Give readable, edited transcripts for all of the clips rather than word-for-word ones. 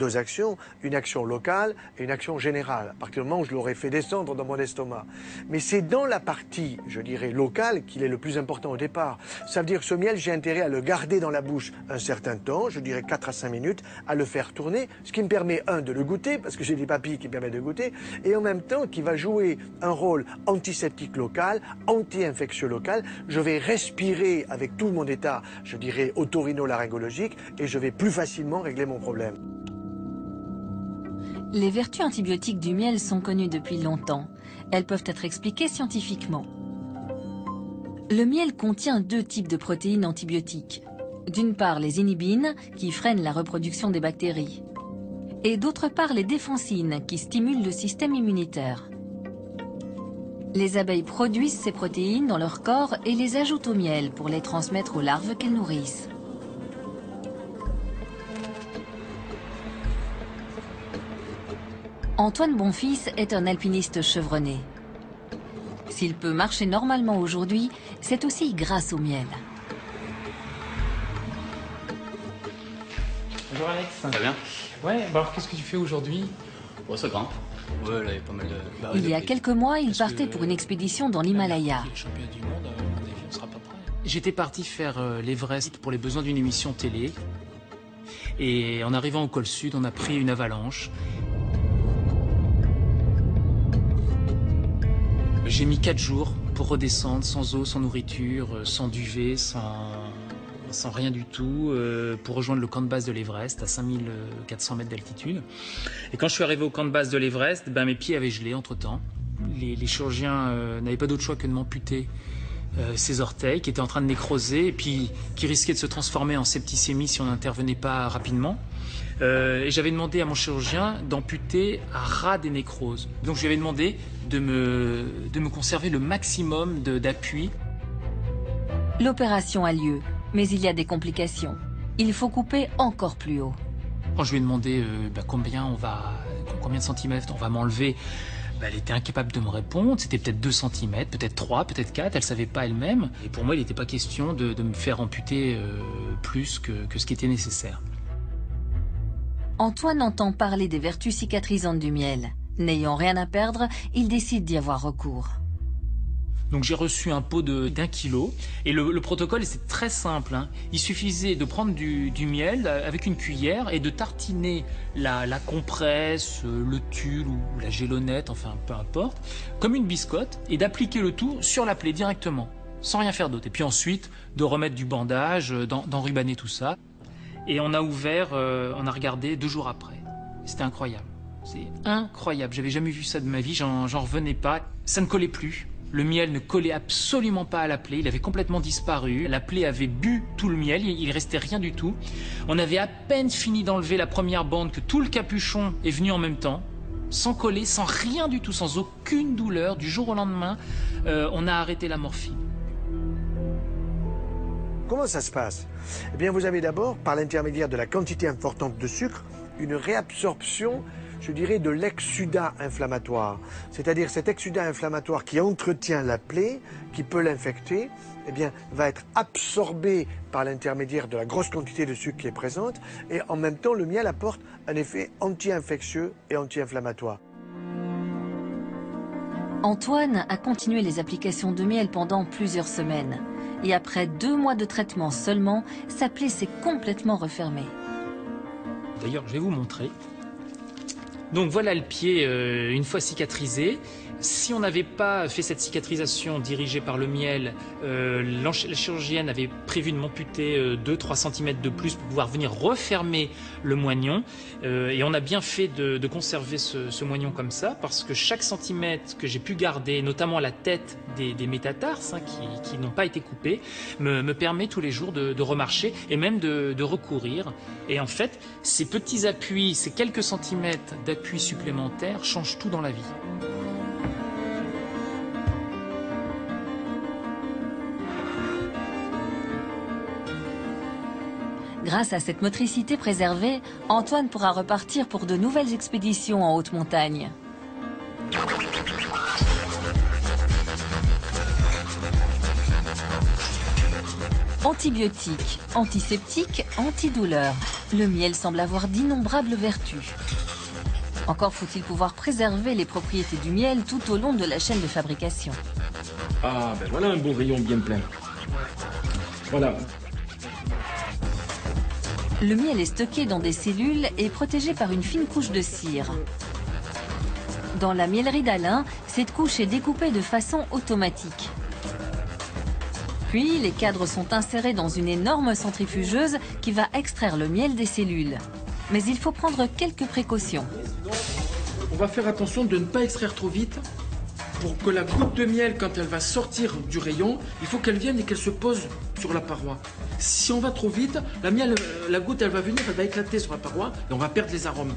deux actions, une action locale et une action générale, à partir du moment où je l'aurais fait descendre dans mon estomac. Mais c'est dans la partie, je dirais, locale qu'il est le plus important au départ. Ça veut dire que ce miel, j'ai intérêt à le garder dans la bouche un certain temps, je dirais 4 à 5 minutes, à le faire tourner, ce qui me permet, de le goûter, parce que j'ai des papilles qui me permettent de goûter, et en même temps qui va jouer un rôle antiseptique local, anti-infectieux local. Je vais respirer avec tout mon état, je dirais, otorino-laryngologique, et je vais plus facilement régler mon problème. Les vertus antibiotiques du miel sont connues depuis longtemps. Elles peuvent être expliquées scientifiquement. Le miel contient deux types de protéines antibiotiques. D'une part, les inhibines, qui freinent la reproduction des bactéries. Et d'autre part, les défensines, qui stimulent le système immunitaire. Les abeilles produisent ces protéines dans leur corps et les ajoutent au miel pour les transmettre aux larves qu'elles nourrissent. Antoine Bonfils est un alpiniste chevronné. S'il peut marcher normalement aujourd'hui, c'est aussi grâce au miel. Bonjour Alex. Ça va bien? Ouais, bah alors qu'est-ce que tu fais aujourd'hui? Oh, ça grimpe. Ouais, là, il y a pas mal de... Il y a quelques mois, il partait pour une expédition dans l'Himalaya. J'étais parti faire l'Everest pour les besoins d'une émission télé. Et en arrivant au col sud, on a pris une avalanche. J'ai mis 4 jours pour redescendre, sans eau, sans nourriture, sans duvet, sans rien du tout, pour rejoindre le camp de base de l'Everest à 5400 mètres d'altitude. Et quand je suis arrivé au camp de base de l'Everest, mes pieds avaient gelé entre-temps. Les chirurgiens n'avaient pas d'autre choix que de m'amputer ses orteils, qui étaient en train de nécroser, et puis qui risquaient de se transformer en septicémie si on n'intervenait pas rapidement. Et j'avais demandé à mon chirurgien d'amputer à ras des nécroses. Donc je lui avais demandé de me conserver le maximum d'appui. L'opération a lieu, mais il y a des complications. Il faut couper encore plus haut. Quand je lui ai demandé combien de centimètres on va m'enlever, elle était incapable de me répondre. C'était peut-être 2 cm, peut-être 3, peut-être 4, elle ne savait pas elle-même. Et pour moi, il n'était pas question de me faire amputer plus que ce qui était nécessaire. Antoine entend parler des vertus cicatrisantes du miel. N'ayant rien à perdre, il décide d'y avoir recours. Donc j'ai reçu un pot d'1 kilo et le protocole c'est très simple. Il suffisait de prendre du miel avec une cuillère et de tartiner la compresse, le tulle ou la gélonette, enfin peu importe, comme une biscotte et d'appliquer le tout sur la plaie directement, sans rien faire d'autre. Et puis ensuite de remettre du bandage, d'enrubanner tout ça. Et on a ouvert, on a regardé 2 jours après. C'était incroyable. C'est incroyable. J'avais jamais vu ça de ma vie, j'en revenais pas. Ça ne collait plus. Le miel ne collait absolument pas à la plaie, il avait complètement disparu. La plaie avait bu tout le miel, il ne restait rien du tout. On avait à peine fini d'enlever la première bande que tout le capuchon est venu en même temps, sans coller, sans rien du tout, sans aucune douleur. Du jour au lendemain, on a arrêté la morphine. Comment ça se passe? Eh bien, vous avez d'abord, par l'intermédiaire de la quantité importante de sucre, une réabsorption, je dirais, de l'exsudat inflammatoire. C'est-à-dire cet exsudat inflammatoire qui entretient la plaie, qui peut l'infecter, eh bien, va être absorbé par l'intermédiaire de la grosse quantité de sucre qui est présente, et en même temps, le miel apporte un effet anti-infectieux et anti-inflammatoire. Antoine a continué les applications de miel pendant plusieurs semaines. Et après 2 mois de traitement seulement, sa plaie s'est complètement refermée. D'ailleurs, je vais vous montrer. Donc voilà le pied une fois cicatrisé. Si on n'avait pas fait cette cicatrisation dirigée par le miel, la chirurgienne avait prévu de m'amputer 2-3 cm de plus pour pouvoir venir refermer le moignon. Et on a bien fait de conserver ce moignon comme ça, parce que chaque centimètre que j'ai pu garder, notamment la tête des métatarses qui n'ont pas été coupés, me permet tous les jours de remarcher et même de recourir. Et en fait, ces petits appuis, ces quelques centimètres d'appui supplémentaires changent tout dans la vie. Grâce à cette motricité préservée, Antoine pourra repartir pour de nouvelles expéditions en haute montagne. Antibiotique, antiseptique, antidouleur. Le miel semble avoir d'innombrables vertus. Encore faut-il pouvoir préserver les propriétés du miel tout au long de la chaîne de fabrication. Ah ben voilà un beau rayon bien plein. Voilà. Le miel est stocké dans des cellules et protégé par une fine couche de cire. Dans la miellerie d'Alain, cette couche est découpée de façon automatique. Puis, les cadres sont insérés dans une énorme centrifugeuse qui va extraire le miel des cellules. Mais il faut prendre quelques précautions. On va faire attention de ne pas extraire trop vite pour que la goutte de miel, quand elle va sortir du rayon, il faut qu'elle vienne et qu'elle se pose sur la paroi. Si on va trop vite, la goutte, elle va venir, elle va éclater sur la paroi et on va perdre les arômes.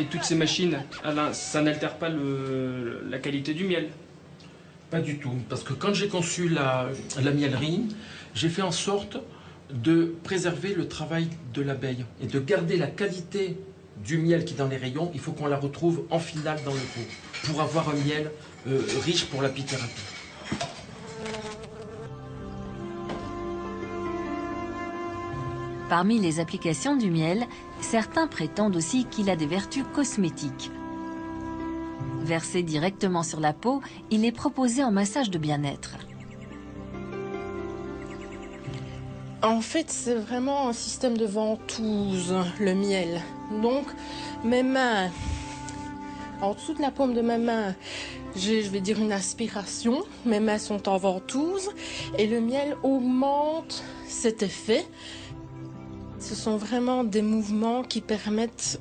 Et toutes ces machines, Alain, ça n'altère pas la qualité du miel? Pas du tout, parce que quand j'ai conçu la miellerie, j'ai fait en sorte de préserver le travail de l'abeille et de garder la qualité du miel qui est dans les rayons. Il faut qu'on la retrouve en finale dans le pot pour avoir un miel riche pour l'apithérapie. Parmi les applications du miel, certains prétendent aussi qu'il a des vertus cosmétiques. Versé directement sur la peau, il est proposé en massage de bien-être. En fait, c'est vraiment un système de ventouse, le miel. Donc, mes mains, en dessous de la paume de ma main, j'ai, je vais dire, une aspiration. Mes mains sont en ventouse et le miel augmente cet effet. Ce sont vraiment des mouvements qui permettent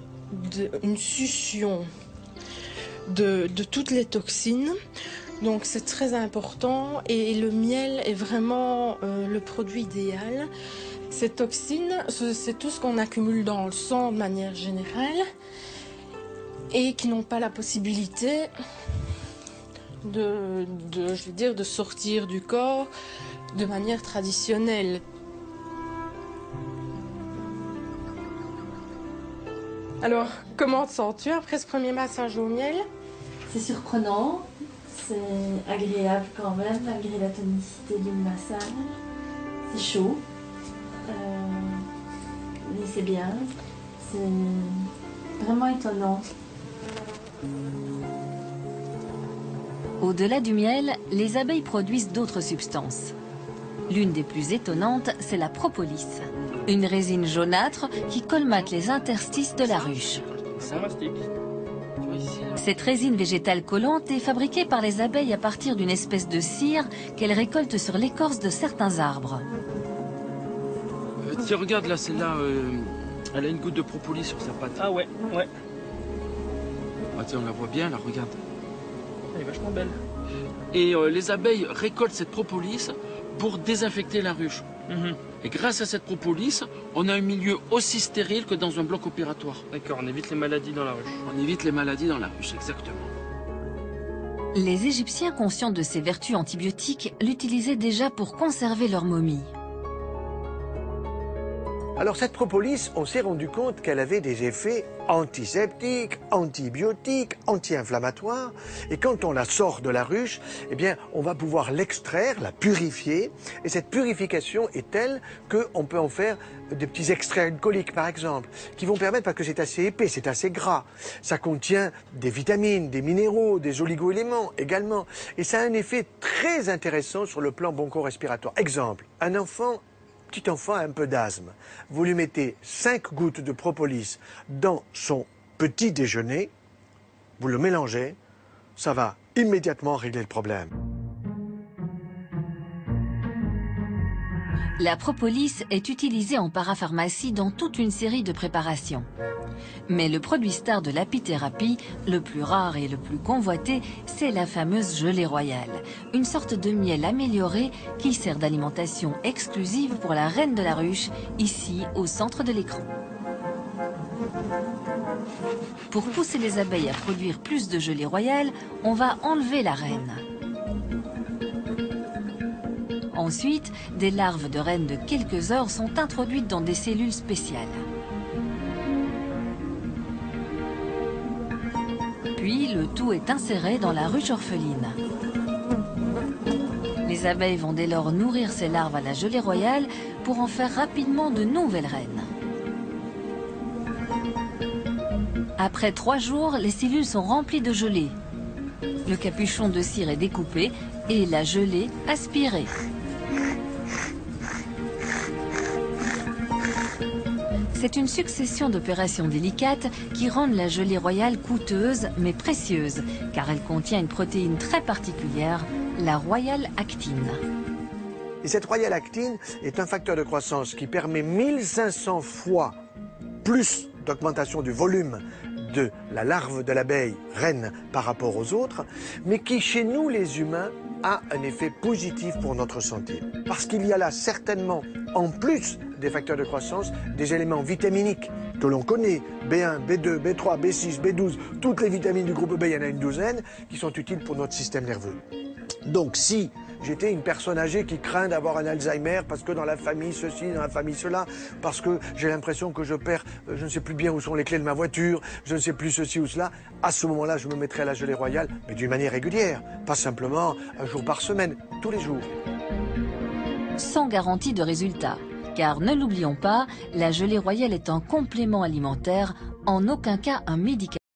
une succion de toutes les toxines. Donc c'est très important et le miel est vraiment le produit idéal. Ces toxines, c'est tout ce qu'on accumule dans le sang de manière générale et qui n'ont pas la possibilité je vais dire, de sortir du corps de manière traditionnelle. Alors, comment te sens-tu après ce premier massage au miel? C'est surprenant, c'est agréable quand même, malgré la tonicité du massage. C'est chaud, mais c'est bien, c'est vraiment étonnant. Au-delà du miel, les abeilles produisent d'autres substances. L'une des plus étonnantes, c'est la propolis, une résine jaunâtre qui colmate les interstices de la ruche. Cette résine végétale collante est fabriquée par les abeilles à partir d'une espèce de cire qu'elles récoltent sur l'écorce de certains arbres. Tiens, regarde là, celle-là, elle a une goutte de propolis sur sa patte. Ah ouais, ouais. Ah, tiens, on la voit bien, là, regarde. Elle est vachement belle. Et les abeilles récoltent cette propolis pour désinfecter la ruche. Et grâce à cette propolis, on a un milieu aussi stérile que dans un bloc opératoire. D'accord, on évite les maladies dans la ruche. On évite les maladies dans la ruche, exactement. Les Égyptiens, conscients de ses vertus antibiotiques, l'utilisaient déjà pour conserver leurs momies. Alors cette propolis, on s'est rendu compte qu'elle avait des effets antiseptiques, antibiotiques, anti-inflammatoires. Et quand on la sort de la ruche, eh bien, on va pouvoir l'extraire, la purifier. Et cette purification est telle qu'on peut en faire des petits extraits alcooliques, par exemple, qui vont permettre, parce que c'est assez épais, c'est assez gras. Ça contient des vitamines, des minéraux, des oligo-éléments également. Et ça a un effet très intéressant sur le plan broncho-respiratoire. Exemple, petit enfant a un peu d'asthme. Vous lui mettez 5 gouttes de propolis dans son petit déjeuner, vous le mélangez, ça va immédiatement régler le problème. La propolis est utilisée en parapharmacie dans toute une série de préparations. Mais le produit star de l'apithérapie, le plus rare et le plus convoité, c'est la fameuse gelée royale, une sorte de miel amélioré qui sert d'alimentation exclusive pour la reine de la ruche, ici au centre de l'écran. Pour pousser les abeilles à produire plus de gelée royale, on va enlever la reine. Ensuite, des larves de reines de quelques heures sont introduites dans des cellules spéciales. Puis, le le tout est inséré dans la ruche orpheline. Les abeilles vont dès lors nourrir ces larves à la gelée royale pour en faire rapidement de nouvelles reines. Après 3 jours, les cellules sont remplies de gelée. Le capuchon de cire est découpé et la gelée aspirée. C'est une succession d'opérations délicates qui rendent la gelée royale coûteuse mais précieuse, car elle contient une protéine très particulière, la royale actine. Et cette royale actine est un facteur de croissance qui permet 1500 fois plus d'augmentation du volume de la larve de l'abeille reine par rapport aux autres, mais qui chez nous les humains a un effet positif pour notre santé. Parce qu'il y a là certainement, en plus des facteurs de croissance, des éléments vitaminiques que l'on connaît, B1, B2, B3, B6, B12, toutes les vitamines du groupe B, il y en a une douzaine, qui sont utiles pour notre système nerveux. Donc si j'étais une personne âgée qui craint d'avoir un Alzheimer parce que dans la famille ceci, dans la famille cela, parce que j'ai l'impression que je perds, je ne sais plus bien où sont les clés de ma voiture, je ne sais plus ceci ou cela, à ce moment-là, je me mettrai à la gelée royale, mais d'une manière régulière, pas simplement un jour par semaine, tous les jours. Sans garantie de résultat, car ne l'oublions pas, la gelée royale est un complément alimentaire, en aucun cas un médicament.